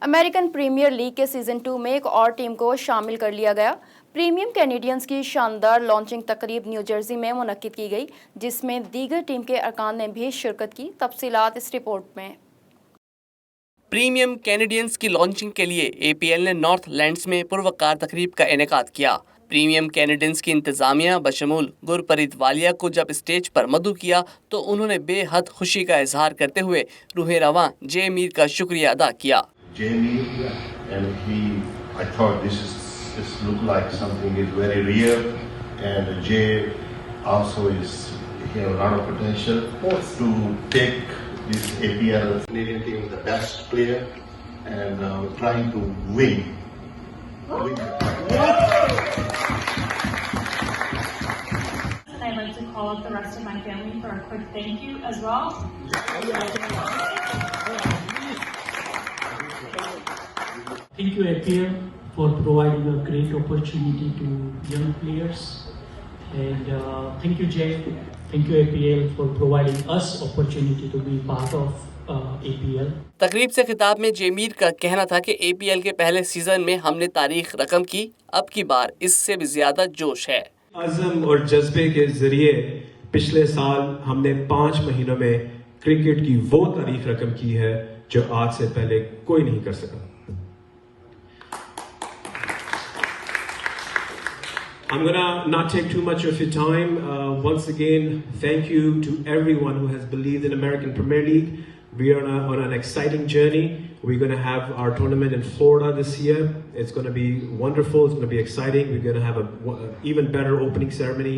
American premiere league के season 2 में एक और टीम को शामिल कर लिया गया। प्रीमियम कनेडियंस की शानदार लॉन्चिंग तकरीब न्यू जर्सी में मुनक्किद की गई, जिसमें दीगर टीम के अरकान ने भी शिरकत की। तफसीलात इस रिपोर्ट में। प्रीमियम कनेडियंस की लॉन्चिंग के लिए एपीएल ने नॉर्थ लैंड्स में पुरवकार तकरीब का इनेकाद किया। प्रीमियम कैनेडियंस की इंतजामिया बशमूल गुरप्रीत वालिया को जब स्टेज पर मदऊ किया तो उन्होंने बेहद खुशी का इजहार करते हुए रूह रवां जे मीर का शुक्रिया अदा किया। I thought this look like something is very real, and Jay also he have a lot of potential to take this APL Canadian team with the best player, and trying to win. And I'd like to call up the rest of my family for a quick thank you as well. Thank you APL for providing a great opportunity to young players, and thank you Jay, thank you APL for providing us opportunity to be part of APL. तकरीब से खिताब में जेमीर का कहना था कि APL के पहले सीजन में हमने तारीख रकम की, अब की बार इससे भी ज्यादा जोश है। आज़म और जज्बे के जरिए पिछले साल हमने 5 महीनों में क्रिकेट की वो तारीख रकम की है जो आज से पहले कोई नहीं कर सका। I'm gonna not take too much of your time. Once again, thank you to everyone who has believed in American Premier League. We are on an exciting journey. We're gonna have our tournament in Florida this year. It's gonna be wonderful. It's gonna be exciting. We're gonna have an even better opening ceremony.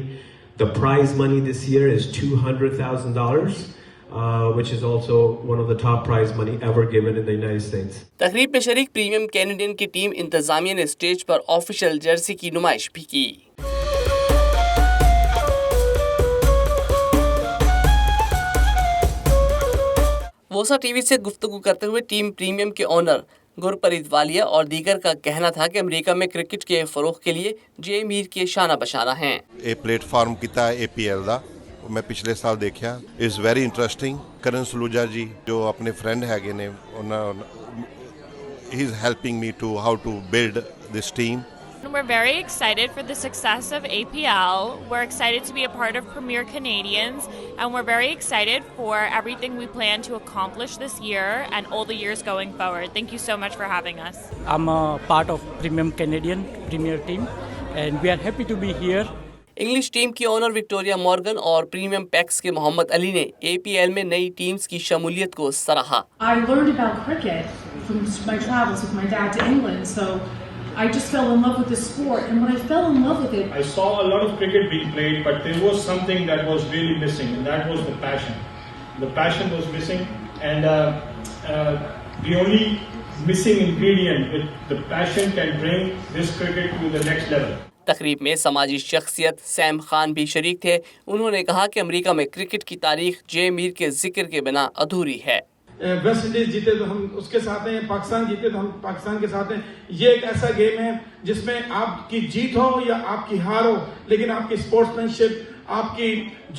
The prize money this year is $200,000. Which is also one of the top prize money ever given in the United States. तकरीब में शरीक premium Canadian की team इंतजामिया ने stage पर official Jersey की नुमाइश भी की। वोसा टीवी से गुफ्तगू करते हुए टीम प्रीमियम के ओनर गुरप्रीत वालिया और दीगर का कहना था कि अमेरिका में क्रिकेट के फरोग के लिए जे मीर के शाना बशाना हैं। ये प्लेटफॉर्म किता एपीएल दा मैं पिछले साल देखा is very interesting. Karan Saluja ji जो अपने फ्रेंड हैगे ने ही is helping me to how to build this team. We're very excited for the success of APL. We're excited to be a part of Premier Canadians, and we're very excited for everything we plan to accomplish this year and all the years going forward. Thank you so much for having us. I'm a part of Premium Canadian Premier team, and we are happy to be here. English team की owner Victoria Morgan और premium PACS के मोहम्मद अली ने APL में नई teams की शमूलियत को सराहा। I learned about cricket from my travels with my dad to England, so I just fell in love with the sport, and when I fell in love with it, I saw a lot of cricket being played, but there was something that was really missing, and that was the passion. The passion was missing, and the only missing ingredient with the passion can bring this cricket to the next level. तकरीब में समाजी शख्सियत Sam Khan भी शरीक थे। उन्होंने कहा कि अमेरिका में क्रिकेट की तारीख जे मीर के जिक्र के बिना अधूरी है। वेस्ट इंडीज जीते तो हम उसके साथ हैं, पाकिस्तान जीते तो हम पाकिस्तान के साथ हैं। ये एक ऐसा गेम है जिसमें आपकी जीत हो या आपकी हार हो, लेकिन आपकी स्पोर्ट्समैनशिप, आपकी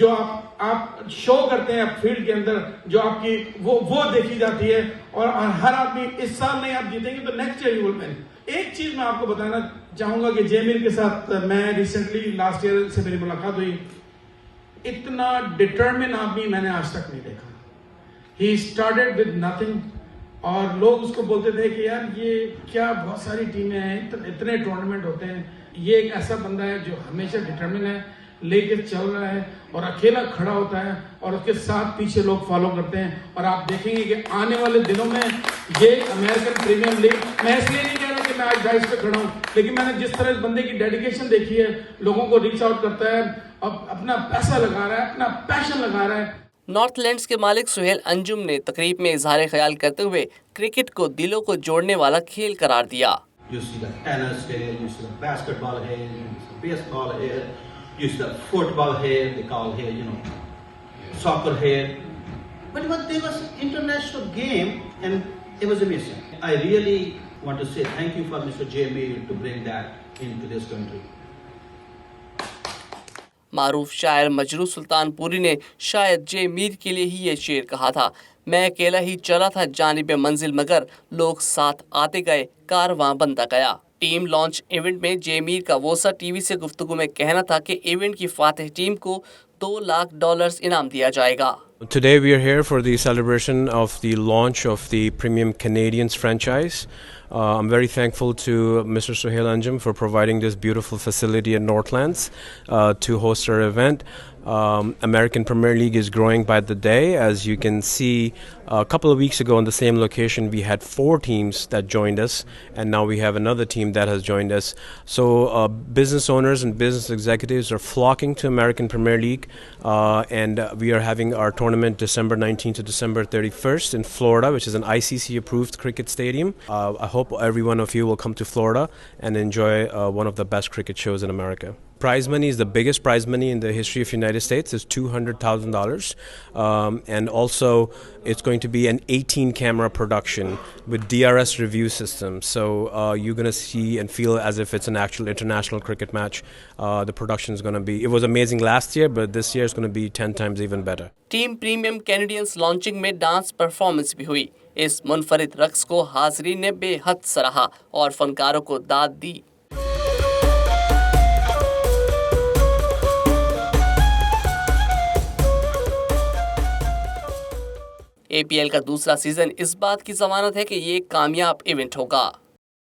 जो आप शो करते हैं फील्ड के अंदर, जो आपकी वो देखी जाती है। और हर आदमी इस साल नहीं आप जीतेंगे तो next year you will win. एक चीज मैं आपको बताना चाहूंगा कि जेमिर के साथ मैं रिसेंटली लास्ट ईयर से मेरी मुलाकात हुई, इतना डिटरमिन आदमी मैंने आज तक नहीं देखा। ही स्टार्टेड विद नथिंग, और लोग उसको बोलते थे कि यार ये क्या बहुत सारी टीमें हैं, इतने टूर्नामेंट होते हैं। ये एक ऐसा बंदा है जो हमेशा डिटरमिन है, लेके चल रहा है और अकेला खड़ा होता है, और उसके साथ पीछे लोग फॉलो करते हैं। और आप देखेंगे कि आने वाले दिनों में ये अमेरिकन प्रीमियर लीग, मैं इसलिए नहीं कह रहा कि मैं आज डाइस पे खड़ा हूँ, लेकिन मैंने जिस तरह इस बंदे की डेडिकेशन देखी है, लोगों को रीच आउट करता है, अपना पैसा लगा रहा है, अपना पैशन लगा रहा है। नॉर्थलैंड्स के मालिक सुहेल अंजुम ने तकरीब में इजहार ख्याल करते हुए क्रिकेट को दिलों को जोड़ने वाला खेल करार दिया। You see the tennis here, you see the basketball here, you see the baseball here, you see the football here, they call here, soccer here. But there was international game and it was amazing. I really want to say thank you for Mr. Jamie to bring that into this country. मारूफ शायर मजरू सुल्तानपुरी ने शायद जे मीर के लिए ही ये शेर कहा था, मैं अकेला ही चला था जानिब मंजिल मगर लोग साथ आते गए, कारवां बनता गया। टीम लॉन्च इवेंट में जे मीर का वोसा टीवी से गुफ्तगू में कहना था कि इवेंट की फातिह टीम को $2 लाख इनाम दिया जाएगा। Today we are here for the celebration of the launch of the Premium Canadians franchise. I'm very thankful to Mr. Suhail Anjum for providing this beautiful facility at Northlands to host our event. American Premier League is growing by the day. As you can see, a couple of weeks ago on the same location we had 4 teams that joined us, and now we have another team that has joined us. So business owners and business executives are flocking to American Premier League, and we are having our tournament December 19th to December 31st in Florida, which is an ICC approved cricket stadium. I hope every one of you will come to Florida and enjoy one of the best cricket shows in America. Prize money is the biggest prize money in the history of United States. It's $200,000, and also it's going to be an 18 camera production with DRS review system. So you're going to see and feel as if it's an actual international cricket match. The production is going to be, it was amazing last year, but this year is going to be 10 times even better. Team premium Canadians launching में dance performance भी हुई। इस मुनफरिद रक्स को हाज़रीन ने बेहद सराहा और फनकारों को दाद दी। APL का दूसरा सीजन इस बात की ज़मानत है कि ये कामयाब इवेंट होगा।